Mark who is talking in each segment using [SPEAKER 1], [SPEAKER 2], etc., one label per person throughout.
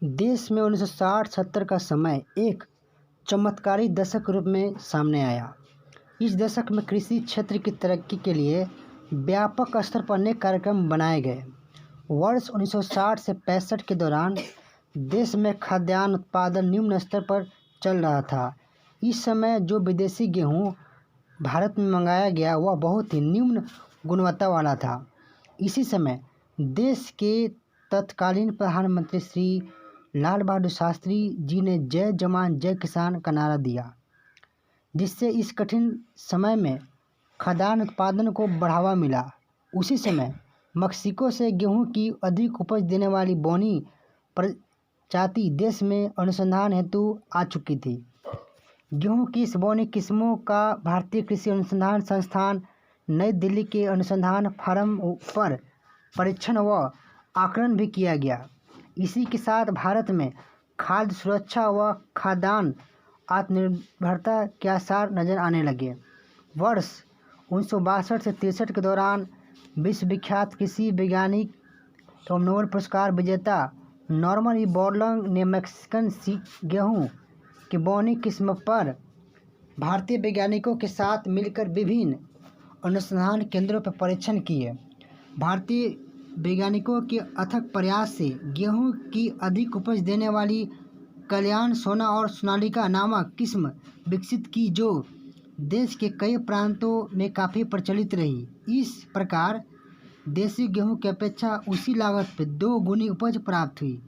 [SPEAKER 1] देश में 1960-70 का समय एक चमत्कारी दशक के रूप में सामने आया। इस दशक में कृषि क्षेत्र की तरक्की के लिए व्यापक स्तर पर अनेक कार्यक्रम बनाए गए। वर्ष 1960 से 65 के दौरान देश में खाद्यान्न उत्पादन निम्न स्तर पर चल रहा था। इस समय जो विदेशी गेहूं भारत में मंगाया गया वह बहुत ही निम्न गुणवत्ता वाला था। इसी समय देश के तत्कालीन प्रधानमंत्री श्री लाल बहादुर शास्त्री जी ने जय जवान जय किसान का नारा दिया, जिससे इस कठिन समय में खाद्यान्न उत्पादन को बढ़ावा मिला। उसी समय मेक्सिको से गेहूं की अधिक उपज देने वाली बोनी प्रजाति देश में अनुसंधान हेतु आ चुकी थी। गेहूं की इस बोनी किस्मों का भारतीय कृषि अनुसंधान संस्थान नई दिल्ली के अनुसंधान फार्म पर परीक्षण व आकलन भी किया गया। इसी के साथ भारत में खाद्य सुरक्षा व खाद्यान्न आत्मनिर्भरता के आसार नजर आने लगे। वर्ष 1962 से 63 के दौरान विश्व विख्यात कृषि वैज्ञानिक एवं नोबेल पुरस्कार विजेता नॉर्मन ई बोरलॉन्ग ने मैक्सिकन गेहूं की बोनी किस्म पर भारतीय वैज्ञानिकों के साथ मिलकर विभिन्न अनुसंधान केंद्रों पर परीक्षण किए। भारतीय वैज्ञानिकों के अथक प्रयास से गेहूं की अधिक उपज देने वाली कल्याण सोना और सोनालिका नामक किस्म विकसित की, जो देश के कई प्रांतों में काफ़ी प्रचलित रही। इस प्रकार देसी गेहूं की अपेक्षा उसी लागत पर 2 गुनी उपज प्राप्त हुई।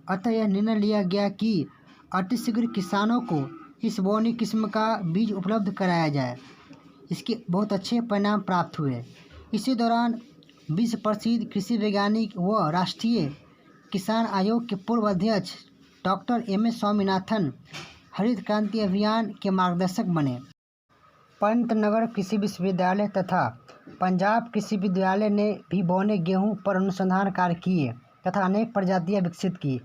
[SPEAKER 1] अतः यह निर्णय लिया गया कि अतिशीघ्र किसानों को इस बोनी किस्म का बीज उपलब्ध कराया जाए। इसके बहुत अच्छे परिणाम प्राप्त हुए। इसी दौरान विश्व प्रसिद्ध कृषि वैज्ञानिक व राष्ट्रीय किसान आयोग के पूर्व अध्यक्ष डॉक्टर एम.एस. स्वामीनाथन हरित क्रांति अभियान के मार्गदर्शक बने। पंतनगर कृषि विश्वविद्यालय तथा पंजाब कृषि विश्वविद्यालय ने भी बोने गेहूं पर अनुसंधान कार्य किए तथा अनेक प्रजातियां विकसित की।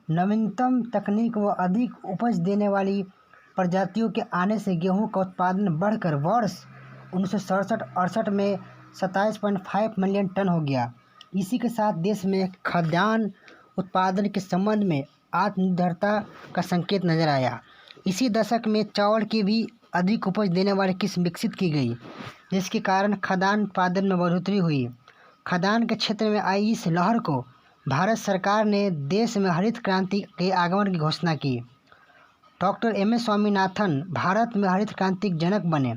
[SPEAKER 1] नवीनतम तकनीक व अधिक उपज देने वाली प्रजातियों के आने से गेहूं का उत्पादन बढ़कर वर्ष 1967-68 में 27.5 मिलियन टन हो गया। इसी के साथ देश में खाद्यान्न उत्पादन के संबंध में आत्मनिर्भरता का संकेत नजर आया। इसी दशक में चावल की भी अधिक उपज देने वाली किस्म विकसित की गई, जिसके कारण खाद्यान्न उत्पादन में बढ़ोतरी हुई। खाद्यान्न के क्षेत्र में आई इस लहर को भारत सरकार ने देश में हरित क्रांति के आगमन की घोषणा की। Doctor MS. स्वामीनाथन भारत में हरित क्रांति के जनक बने।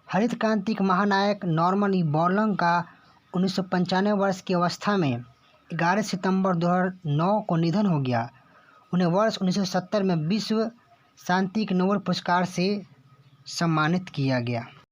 [SPEAKER 1] हरित क्रांति के महानायक नॉर्मन ई बोरलॉन्ग का 1995 वर्ष की अवस्था में 11 सितंबर 2009 को निधन हो गया। उन्हें वर्ष 1970 में विश्व शांति के नोबेल पुरस्कार से सम्मानित किया गया।